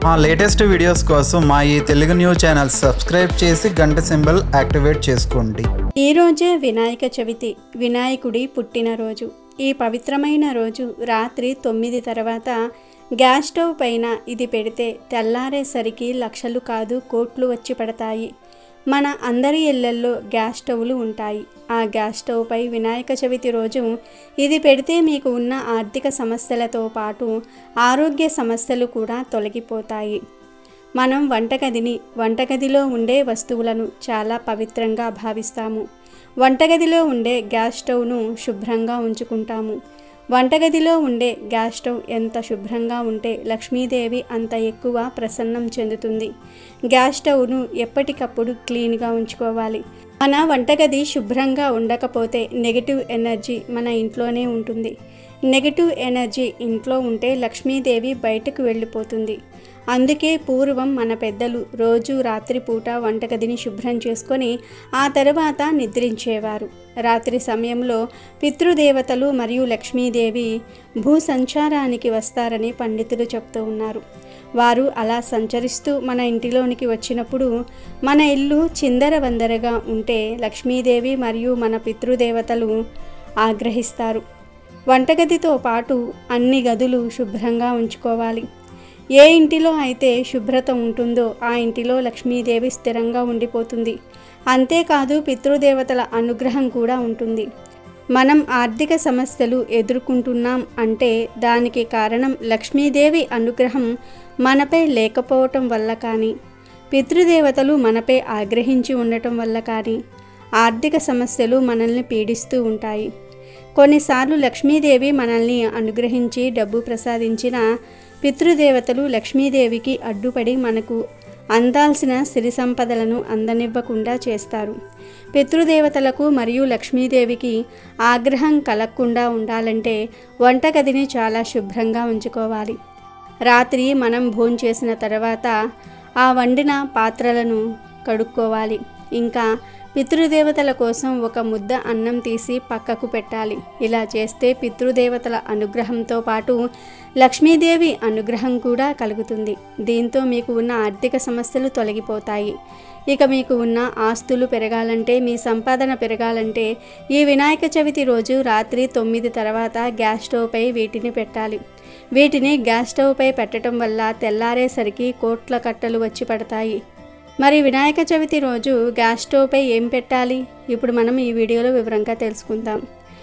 మా latest videos కోసం మా ఈ తెలుగు న్యూస్ ఛానల్ సబ్స్క్రైబ్ చేసి గంట సింబల్ యాక్టివేట్ చేసుకోండి. ఈ రోజే వినాయక చవితి, వినాయకుడి పుట్టినరోజు. ఈ పవిత్రమైన రోజు రాత్రి 9 తర్వాత గ్యాస్ స్టవ్ పైన ఇది పెడితే తెల్లారేసరికి లక్షలు కాదు కోట్లు వచ్చి పడతాయి. మన అందరి ఇళ్లల్లో గ్యాస్ స్టవ్లు ఉంటాయి. ఆ గ్యాస్ స్టవ్ పై వినాయక చవితి రోజు ఇది పెడితే మీకు ఉన్న ఆర్థిక సమస్యలతో పాటు ఆరోగ్య సమస్యలు కూడా తొలగిపోతాయి. మనం వంటగదిలో ఉండే వస్తువులను చాలా పవిత్రంగా భావిస్తాము. వంటగదిలో ఉండే గ్యాస్ స్టవ్ను శుభ్రంగా ఉంచుకుంటాము. వంటగదిలో ఉండే గ్యాస్ స్టవ్ ఎంత శుభ్రంగా ఉంటే లక్ష్మీదేవి అంత ఎక్కువ ప్రసన్నం చెందుతుంది. గ్యాస్ స్టవ్ను ఎప్పటికప్పుడు క్లీన్గా ఉంచుకోవాలి. మన వంటగది శుభ్రంగా ఉండకపోతే నెగిటివ్ ఎనర్జీ మన ఇంట్లోనే ఉంటుంది. నెగిటివ్ ఎనర్జీ ఇంట్లో ఉంటే లక్ష్మీదేవి బయటకు వెళ్ళిపోతుంది. అందుకే పూర్వం మన పెద్దలు రోజు రాత్రిపూట వంటగదిని శుభ్రం చేసుకొని ఆ తర్వాత నిద్రించేవారు. రాత్రి సమయంలో పితృదేవతలు మరియు లక్ష్మీదేవి భూ సంచారానికి వస్తారని పండితులు చెప్తూ ఉన్నారు. వారు అలా సంచరిస్తూ మన ఇంటిలోనికి వచ్చినప్పుడు మన ఇల్లు చిందరవందరగా ఉంటే లక్ష్మీదేవి మరియు మన పితృదేవతలు ఆగ్రహిస్తారు. వంటగదితో పాటు అన్ని గదులు శుభ్రంగా ఉంచుకోవాలి. ఏ ఇంటిలో అయితే శుభ్రత ఉంటుందో ఆ ఇంటిలో లక్ష్మీదేవి స్థిరంగా ఉండిపోతుంది. అంతేకాదు పితృదేవతల అనుగ్రహం కూడా ఉంటుంది. మనం ఆర్థిక సమస్యలు ఎదుర్కొంటున్నాం అంటే దానికి కారణం లక్ష్మీదేవి అనుగ్రహం మనపై లేకపోవటం వల్ల కానీ, పితృదేవతలు మనపై ఆగ్రహించి ఉండటం వల్ల కానీ ఆర్థిక సమస్యలు మనల్ని పీడిస్తూ ఉంటాయి. కొన్నిసార్లు లక్ష్మీదేవి మనల్ని అనుగ్రహించి డబ్బు ప్రసాదించిన పితృదేవతలు లక్ష్మీదేవికి అడ్డుపడి మనకు అందాల్సిన సిరి సంపదలను అందనివ్వకుండా చేస్తారు. పితృదేవతలకు మరియు లక్ష్మీదేవికి ఆగ్రహం కలగకుండా ఉండాలంటే వంటగదిని చాలా శుభ్రంగా ఉంచుకోవాలి. రాత్రి మనం భోంచేసిన తర్వాత ఆ వండిన పాత్రలను కడుక్కోవాలి. ఇంకా పితృదేవతల కోసం ఒక ముద్ద అన్నం తీసి పక్కకు పెట్టాలి. ఇలా చేస్తే పితృదేవతల అనుగ్రహంతో పాటు లక్ష్మీదేవి అనుగ్రహం కూడా కలుగుతుంది. దీంతో మీకు ఉన్న ఆర్థిక సమస్యలు తొలగిపోతాయి. ఇక మీకు ఉన్న ఆస్తులు పెరగాలంటే, మీ సంపాదన పెరగాలంటే ఈ వినాయక చవితి రోజు రాత్రి 9 తర్వాత గ్యాస్ స్టవ్ పై వీటిని పెట్టాలి. వీటిని గ్యాస్ స్టవ్ పై పెట్టడం వల్ల తెల్లారేసరికి కోట్ల కట్టలు వచ్చి పడతాయి. మరి వినాయక చవితి రోజు గ్యాస్ స్టవ్ పై ఏం పెట్టాలి? ఇప్పుడు మనం ఈ వీడియోలో వివరంగా తెలుసుకుందాం.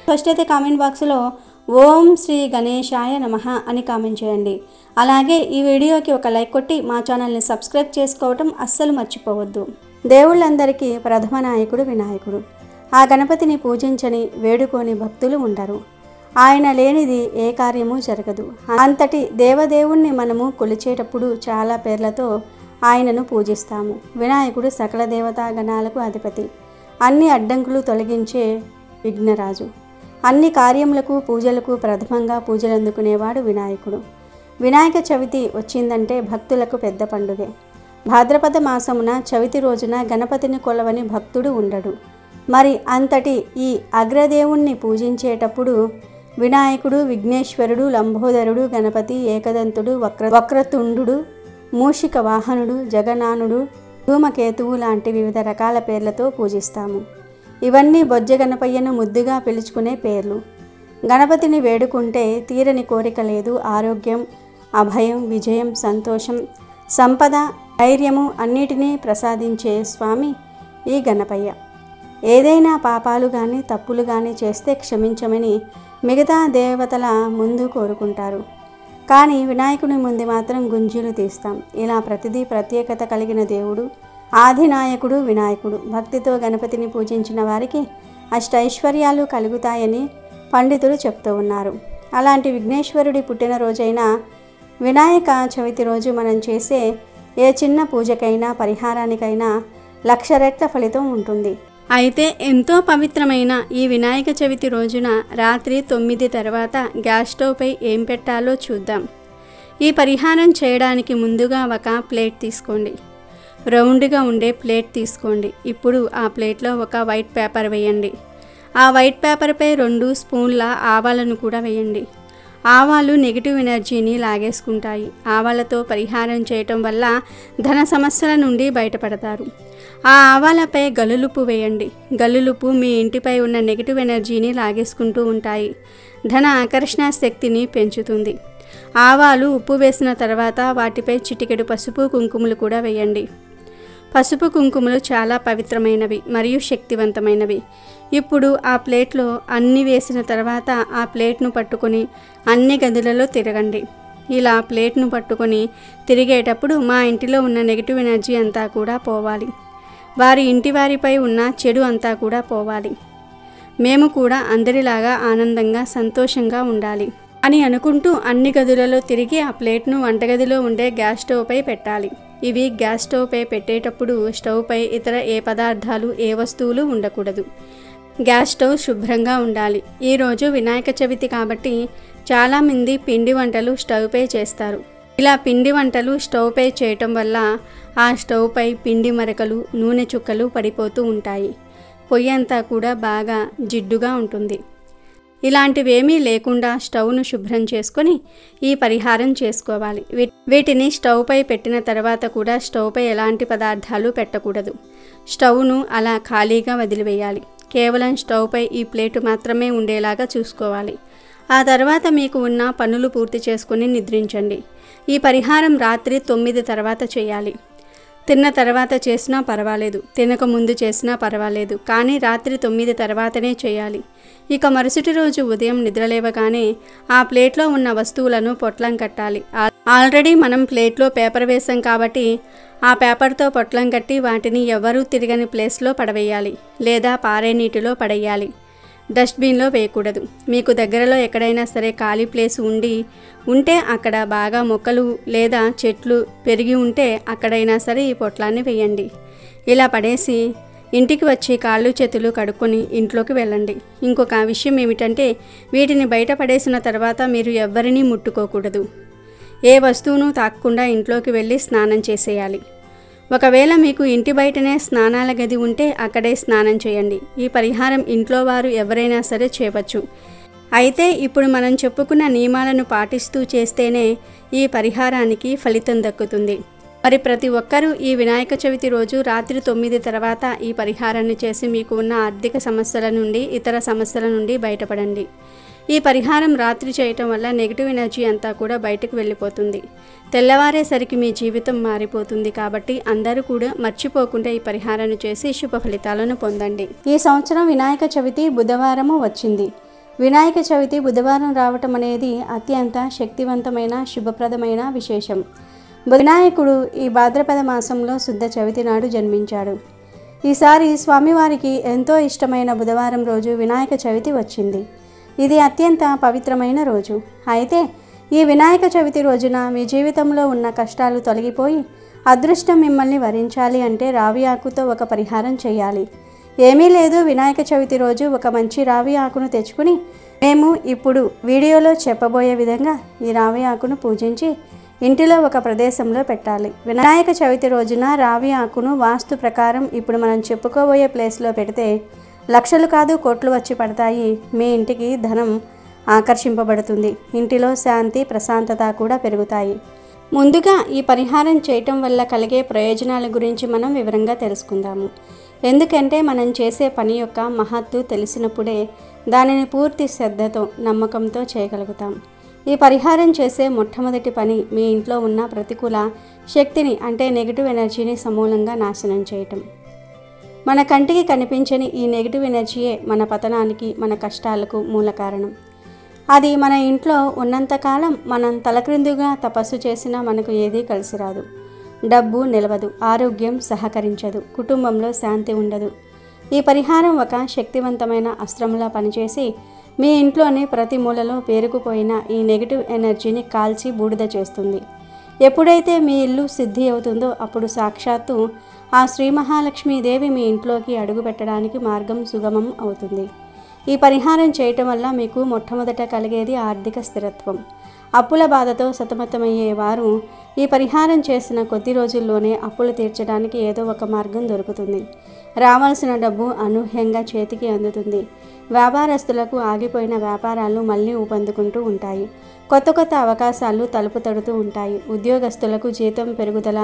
ఫస్ట్ అయితే కామెంట్ బాక్స్లో ఓం శ్రీ గణేశాయ నమః అని కామెంట్ చేయండి. అలాగే ఈ వీడియోకి ఒక లైక్ కొట్టి మా ఛానల్ని సబ్స్క్రైబ్ చేసుకోవటం అస్సలు మర్చిపోవద్దు. దేవుళ్ళందరికీ ప్రథమ నాయకుడు వినాయకుడు. ఆ గణపతిని పూజించని వేడుకోని భక్తులు ఉండరు. ఆయన లేనిది ఏ కార్యము జరగదు. అంతటి దేవదేవుణ్ణి మనము కొలిచేటప్పుడు చాలా పేర్లతో ఆయనను పూజిస్తాము. వినాయకుడు సకల దేవతా గణాలకు అధిపతి. అన్ని అడ్డంకులు తొలగించే విఘ్నరాజు. అన్ని కార్యములకు పూజలకు ప్రథమంగా పూజలు అందుకునేవాడు వినాయకుడు. వినాయక చవితి వచ్చిందంటే భక్తులకు పెద్ద పండుగే. భాద్రపద మాసమున చవితి రోజున గణపతిని కొలవని భక్తుడు ఉండడు. మరి అంతటి ఈ అగ్రదేవుణ్ణి పూజించేటప్పుడు వినాయకుడు, విఘ్నేశ్వరుడు, లంబోదరుడు, గణపతి, ఏకదంతుడు, వక్రతుండు, మూషిక వాహనుడు, జగనానుడు, ధూమకేతువు లాంటి వివిధ రకాల పేర్లతో పూజిస్తాము. ఇవన్నీ బొజ్జ గణపయ్యను ముద్దుగా పిలుచుకునే పేర్లు. గణపతిని వేడుకుంటే తీరని కోరిక లేదు. ఆరోగ్యం, అభయం, విజయం, సంతోషం, సంపద, ధైర్యము అన్నిటినీ ప్రసాదించే స్వామి ఈ గణపయ్య. ఏదైనా పాపాలు కానీ తప్పులు కానీ చేస్తే క్షమించమని మిగతా దేవతల ముందు కోరుకుంటారు. కానీ వినాయకుని ముందు మాత్రం గుంజీలు తీస్తాం. ఇలా ప్రతిదీ ప్రత్యేకత కలిగిన దేవుడు ఆదినాయకుడు వినాయకుడు. భక్తితో గణపతిని పూజించిన వారికి అష్టైశ్వర్యాలు కలుగుతాయని పండితులు చెప్తూ ఉన్నారు. అలాంటి విఘ్నేశ్వరుడి పుట్టినరోజైన వినాయక చవితి రోజు మనం చేసే ఏ చిన్న పూజకైనా పరిహారానికైనా 1,00,000 రెట్ల ఫలితం ఉంటుంది. అయితే ఎంతో పవిత్రమైన ఈ వినాయక చవితి రోజున రాత్రి 9 తర్వాత గ్యాస్ స్టవ్ పై ఏం పెట్టాలో చూద్దాం. ఈ పరిహారం చేయడానికి ముందుగా ఒక ప్లేట్ తీసుకోండి. రౌండ్గా ఉండే ప్లేట్ తీసుకోండి. ఇప్పుడు ఆ ప్లేట్లో ఒక వైట్ పేపర్ వేయండి. ఆ వైట్ పేపర్పై 2 స్పూన్ల ఆవాలను కూడా వేయండి. ఆవాలు నెగిటివ్ ఎనర్జీని లాగేసుకుంటాయి. ఆవాలతో పరిహారం చేయటం వల్ల ధన సమస్యల నుండి బయటపడతారు. ఆ ఆవాలపై గల్లులుప్పు వేయండి. గల్లులుప్పు మీ ఇంటిపై ఉన్న నెగిటివ్ ఎనర్జీని లాగేసుకుంటూ ఉంటాయి. ధన ఆకర్షణ శక్తిని పెంచుతుంది. ఆవాలు ఉప్పు వేసిన తర్వాత వాటిపై చిటికెడు పసుపు కుంకుమలు కూడా వేయండి. పసుపు కుంకుమలు చాలా పవిత్రమైనవి మరియు శక్తివంతమైనవి. ఇప్పుడు ఆ ప్లేట్లో అన్ని వేసిన తర్వాత ఆ ప్లేట్ను పట్టుకొని అన్ని గదులలో తిరగండి. ఇలా ప్లేట్ను పట్టుకొని తిరిగేటప్పుడు మా ఇంటిలో ఉన్న నెగిటివ్ ఎనర్జీ అంతా కూడా పోవాలి, వారి ఇంటి వారిపై ఉన్న చెడు అంతా కూడా పోవాలి, మేము కూడా అందరిలాగా ఆనందంగా సంతోషంగా ఉండాలి అని అనుకుంటూ అన్ని గదులలో తిరిగి ఆ ప్లేట్ను వంటగదిలో ఉండే గ్యాస్ స్టవ్పై పెట్టాలి. ఇవి గ్యాస్ స్టవ్పై పెట్టేటప్పుడు స్టవ్పై ఇతర ఏ పదార్థాలు ఏ వస్తువులు ఉండకూడదు. గ్యాస్ స్టవ్ శుభ్రంగా ఉండాలి. ఈరోజు వినాయక చవితి కాబట్టి చాలామంది పిండి వంటలు స్టవ్పై చేస్తారు. ఇలా పిండి వంటలు స్టవ్పై చేయటం వల్ల ఆ స్టవ్పై పిండి మరకలు నూనె చుక్కలు పడిపోతూ ఉంటాయి. పొయ్యి అంతా కూడా బాగా జిడ్డుగా ఉంటుంది. ఇలాంటివేమీ లేకుండా స్టవ్ను శుభ్రం చేసుకొని ఈ పరిహారం చేసుకోవాలి. వీటిని స్టవ్పై పెట్టిన తర్వాత కూడా స్టవ్పై ఎలాంటి పదార్థాలు పెట్టకూడదు. స్టవ్ను అలా ఖాళీగా వదిలివేయాలి. కేవలం స్టవ్పై ఈ ప్లేటు మాత్రమే ఉండేలాగా చూసుకోవాలి. ఆ తర్వాత మీకు ఉన్న పనులు పూర్తి చేసుకుని నిద్రించండి. ఈ పరిహారం రాత్రి 9 తర్వాత చేయాలి. తిన్న తర్వాత చేసినా పర్వాలేదు, తినక ముందు చేసినా పర్వాలేదు, కానీ రాత్రి 9 తర్వాతనే చేయాలి. ఇక మరుసటి రోజు ఉదయం నిద్రలేవగానే ఆ ప్లేట్లో ఉన్న వస్తువులను పొట్లం కట్టాలి. ఆల్రెడీ మనం ప్లేట్లో పేపర్ వేసాం కాబట్టి ఆ పేపర్తో పొట్లం కట్టి వాటిని ఎవరూ తిరగని ప్లేస్లో పడవేయాలి లేదా పారే నీటిలో పడేయాలి. డస్ట్బిన్లో వేయకూడదు. మీకు దగ్గరలో ఎక్కడైనా సరే ఖాళీ ప్లేస్ ఉంటే అక్కడ బాగా మొక్కలు లేదా చెట్లు పెరిగి ఉంటే అక్కడైనా సరే ఈ పొట్లాన్ని వేయండి. ఇలా పడేసి ఇంటికి వచ్చి కాళ్ళు చేతులు కడుక్కొని ఇంట్లోకి వెళ్ళండి. ఇంకొక విషయం ఏమిటంటే వీటిని బయట పడేసిన తర్వాత మీరు ఎవ్వరినీ ముట్టుకోకూడదు. ఏ వస్తువును తాకకుండా ఇంట్లోకి వెళ్ళి స్నానం చేసేయాలి. ఒకవేళ మీకు ఇంటి బయటనే స్నానాల గది ఉంటే అక్కడే స్నానం చేయండి. ఈ పరిహారం ఇంట్లో వారు ఎవరైనా సరే చేయవచ్చు. అయితే ఇప్పుడు మనం చెప్పుకున్న నియమాలను పాటిస్తూ చేస్తేనే ఈ పరిహారానికి ఫలితం దక్కుతుంది. మరి ప్రతి ఒక్కరూ ఈ వినాయక చవితి రోజు రాత్రి 9 తర్వాత ఈ పరిహారాన్ని చేసి మీకు ఉన్న ఆర్థిక సమస్యల నుండి ఇతర సమస్యల నుండి బయటపడండి. ఈ పరిహారం రాత్రి చేయటం వల్ల నెగిటివ్ ఎనర్జీ అంతా కూడా బయటకు వెళ్ళిపోతుంది. తెల్లవారేసరికి మీ జీవితం మారిపోతుంది. కాబట్టి అందరూ కూడా మర్చిపోకుండా ఈ పరిహారాన్ని చేసి శుభ ఫలితాలను పొందండి. ఈ సంవత్సరం వినాయక చవితి బుధవారము వచ్చింది. వినాయక చవితి బుధవారం రావటం అనేది అత్యంత శక్తివంతమైన శుభప్రదమైన విశేషం. వినాయకుడు ఈ భాద్రపద మాసంలో శుద్ధ చవితి నాడు జన్మించాడు. ఈసారి స్వామివారికి ఎంతో ఇష్టమైన బుధవారం రోజు వినాయక చవితి వచ్చింది. ఇది అత్యంత పవిత్రమైన రోజు. అయితే ఈ వినాయక చవితి రోజున మీ జీవితంలో ఉన్న కష్టాలు తొలగిపోయి అదృష్టం మిమ్మల్ని వరించాలి అంటే రావి ఆకుతో ఒక పరిహారం చేయాలి. ఏమీ లేదు, వినాయక చవితి రోజు ఒక మంచి రావి ఆకును తెచ్చుకుని మేము ఇప్పుడు వీడియోలో చెప్పబోయే విధంగా ఈ రావి ఆకును పూజించి ఇంటిలో ఒక ప్రదేశంలో పెట్టాలి. వినాయక చవితి రోజున రావి ఆకును వాస్తు ప్రకారం ఇప్పుడు మనం చెప్పుకోబోయే ప్లేస్లో పెడితే లక్షలు కాదు కోట్లు వచ్చి పడతాయి. మీ ఇంటికి ధనం ఆకర్షింపబడుతుంది. ఇంటిలో శాంతి ప్రశాంతత కూడా పెరుగుతాయి. ముందుగా ఈ పరిహారం చేయటం వల్ల కలిగే ప్రయోజనాల గురించి మనం వివరంగా తెలుసుకుందాము. ఎందుకంటే మనం చేసే పని యొక్క మహత్తు తెలిసినప్పుడే దానిని పూర్తి శ్రద్ధతో నమ్మకంతో చేయగలుగుతాం. ఈ పరిహారం చేసే మొట్టమొదటి పని మీ ఇంట్లో ఉన్న ప్రతికూల శక్తిని అంటే నెగిటివ్ ఎనర్జీని సమూలంగా నాశనం చేయటం. మన కంటికి కనిపించని ఈ నెగిటివ్ ఎనర్జీయే మన పతనానికి మన కష్టాలకు మూల కారణం. అది మన ఇంట్లో ఉన్నంతకాలం మనం తలక్రిందుగా తపస్సు చేసినా మనకు ఏదీ కలిసి రాదు. డబ్బు నిలవదు, ఆరోగ్యం సహకరించదు, కుటుంబంలో శాంతి ఉండదు. ఈ పరిహారం ఒక శక్తివంతమైన అస్త్రంలా పనిచేసి మీ ఇంట్లోని ప్రతి మూలలో పేరుకుపోయిన ఈ నెగిటివ్ ఎనర్జీని కాల్చి బూడిద చేస్తుంది. ఎప్పుడైతే మీ ఇల్లు సిద్ధి అవుతుందో అప్పుడు సాక్షాత్తు ఆ శ్రీ మహాలక్ష్మీదేవి మీ ఇంట్లోకి అడుగు పెట్టడానికి మార్గం సుగమం అవుతుంది. ఈ పరిహారం చేయటం వల్ల మీకు మొట్టమొదట కలిగేది ఆర్థిక స్థిరత్వం. అప్పుల బాధతో సతమతమయ్యేవారు ఈ పరిహారం చేసిన కొద్ది రోజుల్లోనే అప్పులు తీర్చడానికి ఏదో ఒక మార్గం దొరుకుతుంది. రావాల్సిన డబ్బు అనూహ్యంగా చేతికి అందుతుంది. వ్యాపారస్తులకు ఆగిపోయిన వ్యాపారాలు మళ్ళీ ఊపందుకుంటూ ఉంటాయి. కొత్త కొత్త అవకాశాలు తలుపు తడుతూ ఉంటాయి. ఉద్యోగస్తులకు జీతం పెరుగుదల,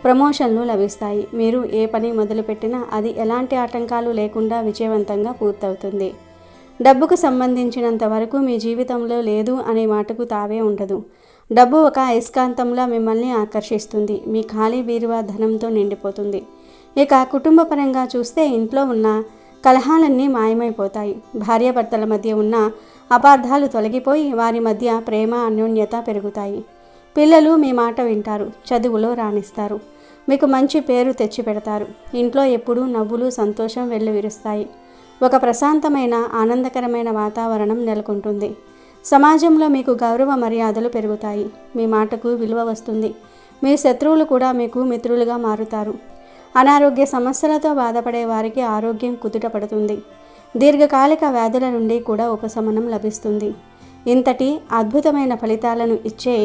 ప్రమోషన్లు లభిస్తాయి. మీరు ఏ పని మొదలుపెట్టినా అది ఎలాంటి ఆటంకాలు లేకుండా విజయవంతంగా పూర్తవుతుంది. డబ్బుకు సంబంధించినంత వరకు మీ జీవితంలో లేదు అనే మాటకు తావే ఉండదు. డబ్బు ఒక అయస్కాంతంలా మిమ్మల్ని ఆకర్షిస్తుంది. మీ ఖాళీ బీరువా ధనంతో నిండిపోతుంది. ఇక కుటుంబపరంగా చూస్తే ఇంట్లో ఉన్న కలహాలన్నీ మాయమైపోతాయి. భార్యాభర్తల మధ్య ఉన్న అపార్థాలు తొలగిపోయి వారి మధ్య ప్రేమ, అన్యోన్యత పెరుగుతాయి. పిల్లలు మీ మాట వింటారు, చదువులో రాణిస్తారు, మీకు మంచి పేరు తెచ్చిపెడతారు. ఇంట్లో ఎప్పుడూ నవ్వులు, సంతోషం వెల్లువిరుస్తాయి. ఒక ప్రశాంతమైన, ఆనందకరమైన వాతావరణం నెలకొంటుంది. సమాజంలో మీకు గౌరవ మర్యాదలు పెరుగుతాయి. మీ మాటకు విలువ వస్తుంది. మీ శత్రువులు కూడా మీకు మిత్రులుగా మారుతారు. అనారోగ్య సమస్యలతో బాధపడే వారికి ఆరోగ్యం కుదుట పడుతుంది. దీర్ఘకాలిక వ్యాధుల నుండి కూడా ఉపశమనం లభిస్తుంది. ఇంతటి అద్భుతమైన ఫలితాలను ఇచ్చే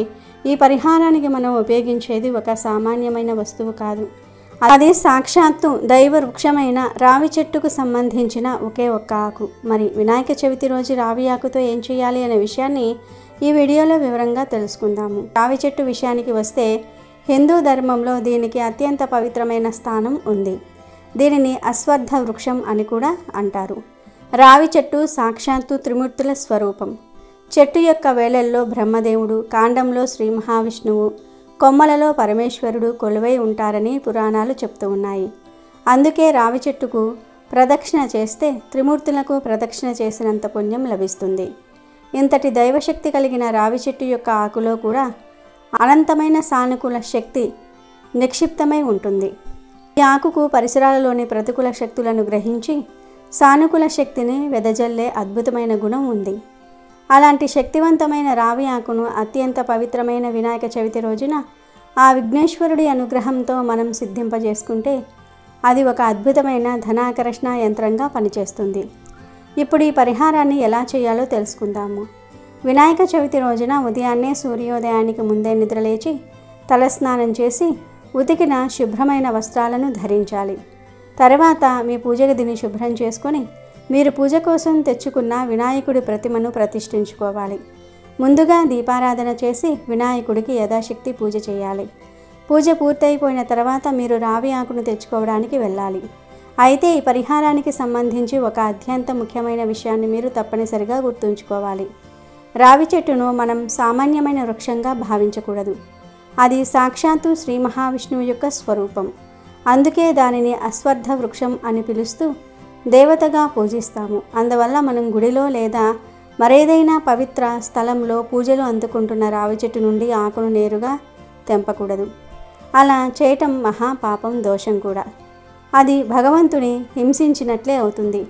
ఈ పరిహారానికి మనం ఉపయోగించేది ఒక సామాన్యమైన వస్తువు కాదు. అది సాక్షాత్తు దైవ వృక్షమైన రావి చెట్టుకు సంబంధించిన ఒకే ఒక్క ఆకు. మరి వినాయక చవితి రోజు రావి ఆకుతో ఏం చేయాలి అనే విషయాన్ని ఈ వీడియోలో వివరంగా తెలుసుకుందాము. రావి చెట్టు విషయానికి వస్తే హిందూ ధర్మంలో దీనికి అత్యంత పవిత్రమైన స్థానం ఉంది. దీనిని అశ్వత్థ వృక్షం అని కూడా అంటారు. రావి చెట్టు సాక్షాత్తు త్రిమూర్తుల స్వరూపం. చెట్టు యొక్క వేళల్లో బ్రహ్మదేవుడు, కాండంలో శ్రీ మహావిష్ణువు, కొమ్మలలో పరమేశ్వరుడు కొలువై ఉంటారని పురాణాలు చెప్తూ ఉన్నాయి. అందుకే రావి చెట్టుకు ప్రదక్షిణ చేస్తే త్రిమూర్తులకు ప్రదక్షిణ చేసినంత పుణ్యం లభిస్తుంది. ఇంతటి దైవశక్తి కలిగిన రావి చెట్టు యొక్క ఆకులో కూడా అనంతమైన సానుకూల శక్తి నిక్షిప్తమై ఉంటుంది. ఈ ఆకుకు పరిసరాలలోని ప్రతికూల శక్తులను గ్రహించి సానుకూల శక్తిని వెదజల్లే అద్భుతమైన గుణం ఉంది. అలాంటి శక్తివంతమైన రావి ఆకును అత్యంత పవిత్రమైన వినాయక చవితి రోజున ఆ విఘ్నేశ్వరుడి అనుగ్రహంతో మనం సిద్ధింపజేసుకుంటే అది ఒక అద్భుతమైన ధనాకర్షణ యంత్రంగా పనిచేస్తుంది. ఇప్పుడు ఈ పరిహారాన్ని ఎలా చేయాలో తెలుసుకుందాము. వినాయక చవితి రోజున ఉదయాన్నే సూర్యోదయానికి ముందే నిద్రలేచి తలస్నానం చేసి ఉతికిన శుభ్రమైన వస్త్రాలను ధరించాలి. తర్వాత మీ పూజ గదిని శుభ్రం చేసుకొని మీరు పూజ కోసం తెచ్చుకున్న వినాయకుడి ప్రతిమను ప్రతిష్ఠించుకోవాలి. ముందుగా దీపారాధన చేసి వినాయకుడికి యథాశక్తి పూజ చేయాలి. పూజ పూర్తయిపోయిన తర్వాత మీరు రావి ఆకును తెచ్చుకోవడానికి వెళ్ళాలి. అయితే ఈ పరిహారానికి సంబంధించి ఒక అత్యంత ముఖ్యమైన విషయాన్ని మీరు తప్పనిసరిగా గుర్తుంచుకోవాలి. రావి చెట్టును మనం సామాన్యమైన వృక్షంగా భావించకూడదు. అది సాక్షాత్తు శ్రీ మహావిష్ణువు యొక్క స్వరూపం. అందుకే దానిని అశ్వత్థ వృక్షం అని పిలుస్తూ దేవతగా పూజిస్తాము. అందువల్ల మనం గుడిలో లేదా మరేదైనా పవిత్ర స్థలంలో పూజలు అందుకుంటున్న రావి చెట్టు నుండి ఆకును నేరుగా తెంపకూడదు. అలా చేయటం మహాపాపం, దోషం కూడా. అది భగవంతుని హింసించినట్లే అవుతుంది.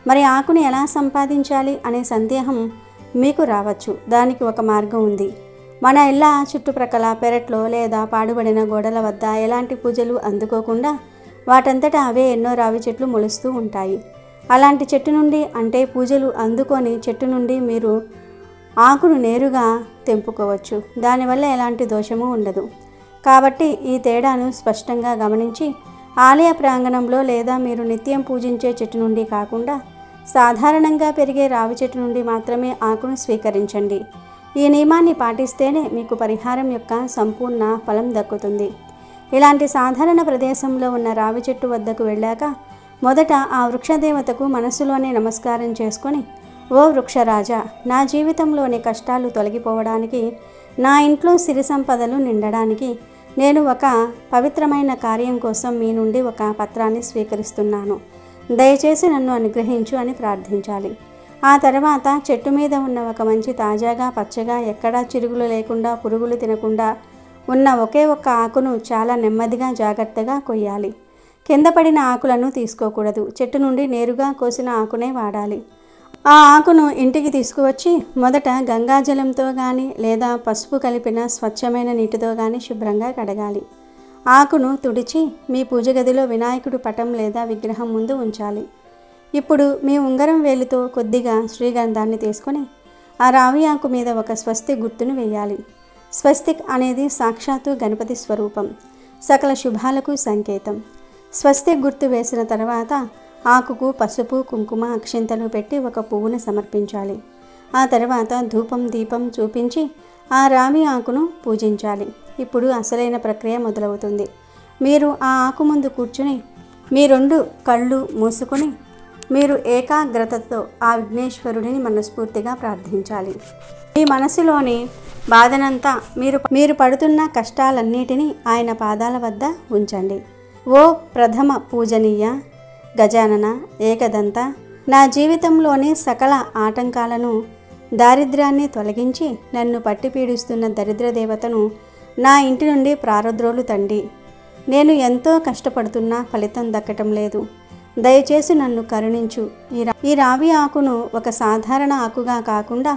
మరి ఆకుని ఎలా సంపాదించాలి అనే సందేహం మీకు రావచ్చు. దానికి ఒక మార్గం ఉంది. మన ఇళ్ళ చుట్టుప్రక్కల పెరట్లో లేదా పాడుబడిన గోడల వద్ద ఎలాంటి పూజలు అందుకోకుండా వాటంతటా అవే ఎన్నో రావి చెట్లు మొలుస్తూ ఉంటాయి. అలాంటి చెట్టు నుండి, అంటే పూజలు అందుకొని చెట్టు నుండి మీరు ఆకును నేరుగా తెంపుకోవచ్చు. దానివల్ల ఎలాంటి దోషము ఉండదు. కాబట్టి ఈ తేడాను స్పష్టంగా గమనించి ఆలయ ప్రాంగణంలో లేదా మీరు నిత్యం పూజించే చెట్టు నుండి కాకుండా సాధారణంగా పెరిగే రావి చెట్టు నుండి మాత్రమే ఆకును స్వీకరించండి. ఈ నియమాన్ని పాటిస్తేనే మీకు పరిహారం యొక్క సంపూర్ణ ఫలం దక్కుతుంది. ఇలాంటి సాధారణ ప్రదేశంలో ఉన్న రావి చెట్టు వద్దకు వెళ్ళాక మొదట ఆ వృక్షదేవతకు మనసులోనే నమస్కారం చేసుకొని, ఓ వృక్షరాజా, నా జీవితంలోని కష్టాలు తొలగిపోవడానికి, నా ఇంట్లో సిరి సంపదలు నిండడానికి నేను ఒక పవిత్రమైన కార్యం కోసం మీ నుండి ఒక పత్రాన్ని స్వీకరిస్తున్నాను. దయచేసి నన్ను అనుగ్రహించు అని ప్రార్థించాలి. ఆ తర్వాత చెట్టు మీద ఉన్న ఒక మంచి తాజాగా పచ్చగా ఎక్కడా చిరుగులు లేకుండా పురుగులు తినకుండా ఉన్న ఒకే ఒక్క ఆకును చాలా నెమ్మదిగా జాగ్రత్తగా కొయ్యాలి. కింద పడిన ఆకులను తీసుకోకూడదు. చెట్టు నుండి నేరుగా కోసిన ఆకునే వాడాలి. ఆ ఆకును ఇంటికి తీసుకువచ్చి మొదట గంగాజలంతో కానీ లేదా పసుపు కలిపిన స్వచ్ఛమైన నీటితో కానీ శుభ్రంగా కడగాలి. ఆకును తుడిచి మీ పూజ గదిలో వినాయకుడి పటం లేదా విగ్రహం ముందు ఉంచాలి. ఇప్పుడు మీ ఉంగరం వేలుతో కొద్దిగా శ్రీగంధాన్ని తీసుకొని ఆ రావి ఆకు మీద ఒక స్వస్తిక్ గుర్తును వేయాలి. స్వస్తిక్ అనేది సాక్షాత్తు గణపతి స్వరూపం, సకల శుభాలకు సంకేతం. స్వస్తి గుర్తు వేసిన తర్వాత ఆకుకు పసుపు కుంకుమ అక్షింతలు పెట్టి ఒక పువ్వును సమర్పించాలి. ఆ తర్వాత ధూపం దీపం చూపించి ఆ రావి ఆకును పూజించాలి. ఇప్పుడు అసలైన ప్రక్రియ మొదలవుతుంది. మీరు ఆ ఆకు ముందు కూర్చుని మీ 2 కళ్ళు మూసుకొని మీరు ఏకాగ్రతతో ఆ విఘ్నేశ్వరుడిని మనస్ఫూర్తిగా ప్రార్థించాలి. మీ మనసులోని బాధనంతా మీరు పడుతున్న కష్టాలన్నిటినీ ఆయన పాదాల వద్ద ఉంచండి. ఓ ప్రథమ పూజనీయ గజానన ఏకదంత, నా జీవితంలోని సకల ఆటంకాలను దారిద్ర్యాన్ని తొలగించి నన్ను పట్టి పీడిస్తున్న దరిద్ర దేవతను నా ఇంటి నుండి ప్రారద్రోలు తండి. నేను ఎంతో కష్టపడుతున్నా ఫలితం దక్కటం లేదు. దయచేసి నన్ను కరుణించు. ఈ రావి ఆకును ఒక సాధారణ ఆకుగా కాకుండా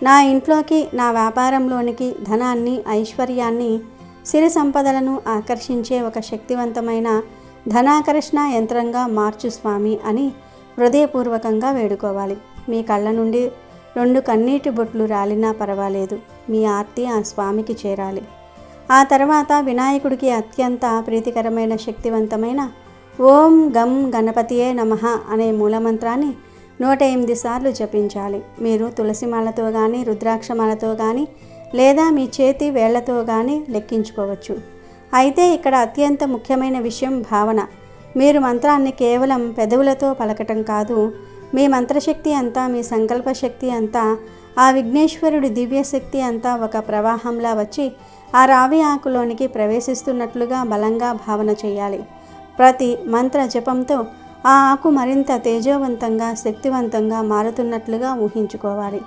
నా ఇంట్లోకి నా వ్యాపారంలోనికి ధనాన్ని ఐశ్వర్యాన్ని సిరి సంపదలను ఆకర్షించే ఒక శక్తివంతమైన ధనాకర్షణ యంత్రంగా మార్చు స్వామి అని హృదయపూర్వకంగా వేడుకోవాలి. మీ కళ్ళ నుండి 2 కన్నీటి బొట్లు రాలినా పర్వాలేదు. మీ ఆర్తి ఆ స్వామికి చేరాలి. ఆ తర్వాత వినాయకుడికి అత్యంత ప్రీతికరమైన శక్తివంతమైన ఓం గం గణపతియే నమః అనే మూలమంత్రాన్ని 108 సార్లు జపించాలి. మీరు తులసిమాలతో కానీ రుద్రాక్షమాలతో కానీ లేదా మీ చేతి వేళ్లతో కానీ లెక్కించుకోవచ్చు. అయితే ఇక్కడ అత్యంత ముఖ్యమైన విషయం భావన. మీరు మంత్రాన్ని కేవలం పెదవులతో పలకటం కాదు. మీ మంత్రశక్తి అంతా, మీ సంకల్ప శక్తి అంతా, ఆ విఘ్నేశ్వరుడి దివ్యశక్తి అంతా ఒక ప్రవాహంలా వచ్చి ఆ రావి ఆకులోనికి ప్రవేశిస్తున్నట్లుగా బలంగా భావన చేయాలి. ప్రతి మంత్ర జపంతో ఆ ఆకు మరింత తేజోవంతంగా శక్తివంతంగా మారుతున్నట్లుగా ఊహించుకోవాలి.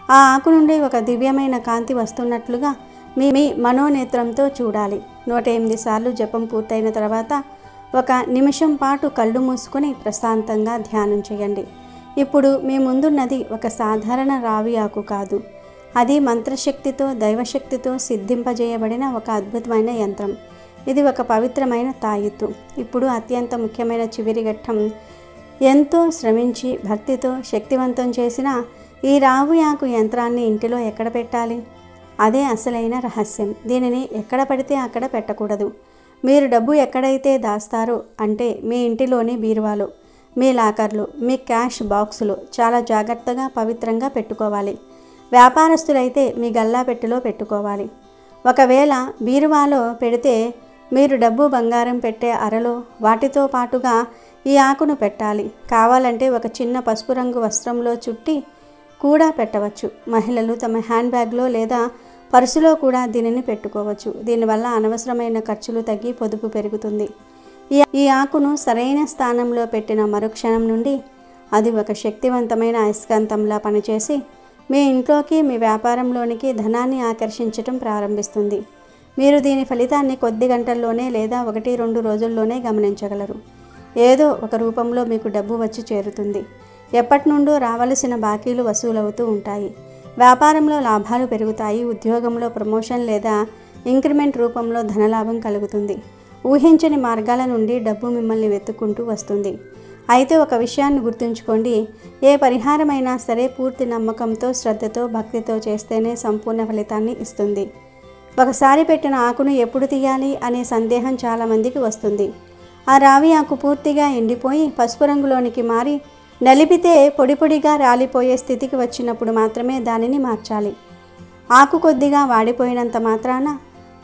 ఆ ఆకు నుండి ఒక దివ్యమైన కాంతి వస్తున్నట్లుగా మీ మనోనేత్రంతో చూడాలి. 108 సార్లు జపం పూర్తయిన తర్వాత 1 నిమిషం పాటు కళ్ళు మూసుకొని ప్రశాంతంగా ధ్యానం చేయండి. ఇప్పుడు మీ ముందున్నది ఒక సాధారణ రావి ఆకు కాదు. అది మంత్రశక్తితో దైవశక్తితో సిద్ధింపజేయబడిన ఒక అద్భుతమైన యంత్రం. ఇది ఒక పవిత్రమైన తాయిత్తు. ఇప్పుడు అత్యంత ముఖ్యమైన చివరి ఘట్టం. ఎంతో శ్రమించి భక్తితో శక్తివంతం చేసిన ఈ రావి ఆకు యంత్రాన్ని ఇంటిలో ఎక్కడ పెట్టాలి? అదే అసలైన రహస్యం. దీనిని ఎక్కడ పడితే అక్కడ పెట్టకూడదు. మీరు డబ్బు ఎక్కడైతే దాస్తారో, అంటే మీ ఇంటిలోని బీరువాలో, మీ లాకర్లు, మీ క్యాష్ బాక్సులు చాలా జాగ్రత్తగా పవిత్రంగా పెట్టుకోవాలి. వ్యాపారస్తులైతే మీ గల్లాపెట్టెలో పెట్టుకోవాలి. ఒకవేళ బీరువాలో పెడితే మీరు డబ్బు బంగారం పెట్టే అరలో వాటితో పాటుగా ఈ ఆకును పెట్టాలి. కావాలంటే ఒక చిన్న పసుపు రంగు వస్త్రంలో చుట్టి కూడా పెట్టవచ్చు. మహిళలు తమ హ్యాండ్ బ్యాగ్లో లేదా పర్సులో కూడా దీనిని పెట్టుకోవచ్చు. దీనివల్ల అనవసరమైన ఖర్చులు తగ్గి పొదుపు పెరుగుతుంది. ఈ ఆకును సరైన స్థానంలో పెట్టిన మరుక్షణం నుండి అది ఒక శక్తివంతమైన అయస్కాంతంలా పనిచేసి మీ ఇంట్లోకి మీ వ్యాపారంలోనికి ధనాన్ని ఆకర్షించటం ప్రారంభిస్తుంది. మీరు దీని ఫలితాన్ని కొద్ది గంటల్లోనే లేదా 1-2 రోజుల్లోనే గమనించగలరు. ఏదో ఒక రూపంలో మీకు డబ్బు వచ్చి చేరుతుంది. ఎప్పటి నుండో రావలసిన బాకీలు వసూలవుతూ ఉంటాయి. వ్యాపారంలో లాభాలు పెరుగుతాయి. ఉద్యోగంలో ప్రమోషన్ లేదా ఇంక్రిమెంట్ రూపంలో ధనలాభం కలుగుతుంది. ఊహించని మార్గాల నుండి డబ్బు మిమ్మల్ని వెతుక్కుంటూ వస్తుంది. అయితే ఒక విషయాన్ని గుర్తుంచుకోండి. ఏ పరిహారమైనా సరే పూర్తి నమ్మకంతో శ్రద్ధతో భక్తితో చేస్తేనే సంపూర్ణ ఫలితాన్ని ఇస్తుంది. ఒకసారి పెట్టిన ఆకును ఎప్పుడు తీయాలి అనే సందేహం చాలామందికి వస్తుంది. ఆ రావి ఆకు పూర్తిగా ఎండిపోయి పసుపు రంగులోనికి మారి నలిపితే పొడి పొడిగా రాలిపోయే స్థితికి వచ్చినప్పుడు మాత్రమే దానిని మార్చాలి. ఆకు కొద్దిగా వాడిపోయినంత మాత్రాన,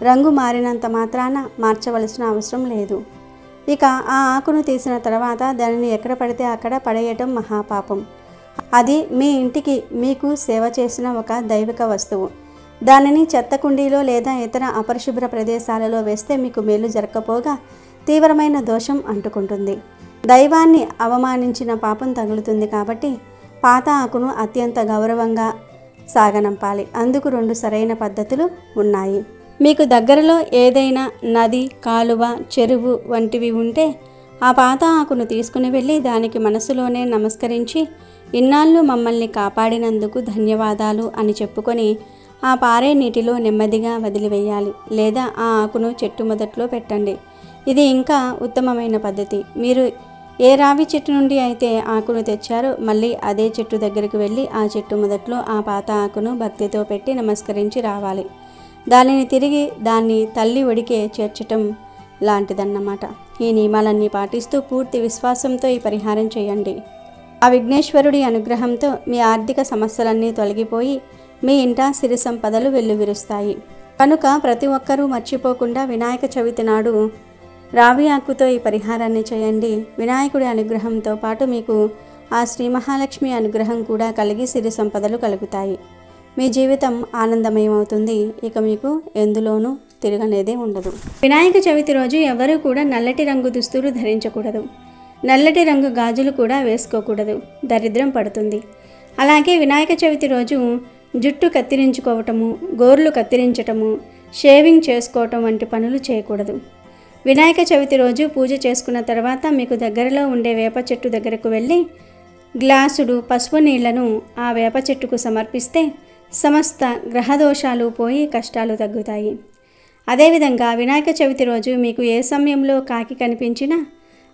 రంగు మారినంత మాత్రాన మార్చవలసిన అవసరం లేదు. ఇక ఆ ఆకును తీసిన తర్వాత దానిని ఎక్కడ పడితే అక్కడ పడేయటం మహాపాపం. అది మీ ఇంటికి మీకు సేవ చేసిన ఒక దైవిక వస్తువు. దానిని చెత్త కుండీలో లేదా ఇతర అపరిశుభ్ర ప్రదేశాలలో వేస్తే మీకు మేలు జరగకపోగా తీవ్రమైన దోషం అంటుకుంటుంది. దైవాన్ని అవమానించిన పాపం తగులుతుంది. కాబట్టి పాత ఆకును అత్యంత గౌరవంగా సాగనంపాలి. అందుకు 2 సరైన పద్ధతులు ఉన్నాయి. మీకు దగ్గరలో ఏదైనా నది, కాలువ, చెరువు వంటివి ఉంటే ఆ పాత ఆకును తీసుకుని వెళ్ళి దానికి మనసులోనే నమస్కరించి ఇన్నాళ్ళు మమ్మల్ని కాపాడినందుకు ధన్యవాదాలు అని చెప్పుకొని ఆ పారే నీటిలో నెమ్మదిగా వదిలివేయాలి. లేదా ఆ ఆకును చెట్టు మొదట్లో పెట్టండి. ఇది ఇంకా ఉత్తమమైన పద్ధతి. మీరు ఏ రావి చెట్టు నుండి అయితే ఆకును తెచ్చారో మళ్ళీ అదే చెట్టు దగ్గరికి వెళ్ళి ఆ చెట్టు మొదట్లో ఆ పాత ఆకును భక్తితో పెట్టి నమస్కరించి రావాలి. దానిని తిరిగి దాన్ని తల్లి ఒడికే చేర్చటం లాంటిదన్నమాట. ఈ నియమాలన్నీ పాటిస్తూ పూర్తి విశ్వాసంతో ఈ పరిహారం చేయండి. ఆ విఘ్నేశ్వరుడి అనుగ్రహంతో మీ ఆర్థిక సమస్యలన్నీ తొలగిపోయి మీ ఇంట సిరి సంపదలు వెల్లువిరుస్తాయి. కనుక ప్రతి ఒక్కరూ మర్చిపోకుండా వినాయక చవితి నాడు రావి ఆకుతో ఈ పరిహారాన్ని చేయండి. వినాయకుడి అనుగ్రహంతో పాటు మీకు ఆ శ్రీ మహాలక్ష్మి అనుగ్రహం కూడా కలిగి సిరి సంపదలు కలుగుతాయి. మీ జీవితం ఆనందమయమవుతుంది. ఇక మీకు ఎందులోనూ తిరగనేదే ఉండదు. వినాయక చవితి రోజు ఎవరూ కూడా నల్లటి రంగు దుస్తులు ధరించకూడదు. నల్లటి రంగు గాజులు కూడా వేసుకోకూడదు. దరిద్రం పడుతుంది. అలాగే వినాయక చవితి రోజు జుట్టు కత్తిరించుకోవటము, గోర్లు కత్తిరించటము, షేవింగ్ చేసుకోవటం వంటి పనులు చేయకూడదు. వినాయక చవితి రోజు పూజ చేసుకున్న తర్వాత మీకు దగ్గరలో ఉండే వేప చెట్టు దగ్గరకు వెళ్ళి గ్లాసుడు పసుపు నీళ్లను ఆ వేప చెట్టుకు సమర్పిస్తే సమస్త గ్రహదోషాలు పోయి కష్టాలు తగ్గుతాయి. అదేవిధంగా వినాయక చవితి రోజు మీకు ఏ సమయంలో కాకి కనిపించినా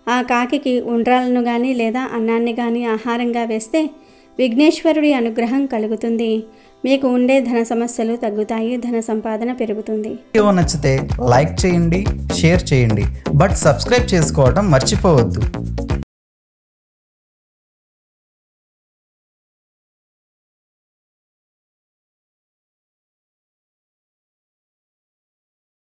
ఆ కాకికి ఉండ్రాలను కానీ లేదా అన్నాన్ని కానీ ఆహారంగా వేస్తే విఘ్నేశ్వరుడి అనుగ్రహం కలుగుతుంది. మీకు ఉండే ధన సమస్యలు తగ్గుతాయి. ధన సంపాదన పెరుగుతుంది. వీడియో నచ్చితే లైక్ చేయండి, షేర్ చేయండి, బట్ సబ్స్క్రైబ్ చేసుకోవడం మర్చిపోవద్దు.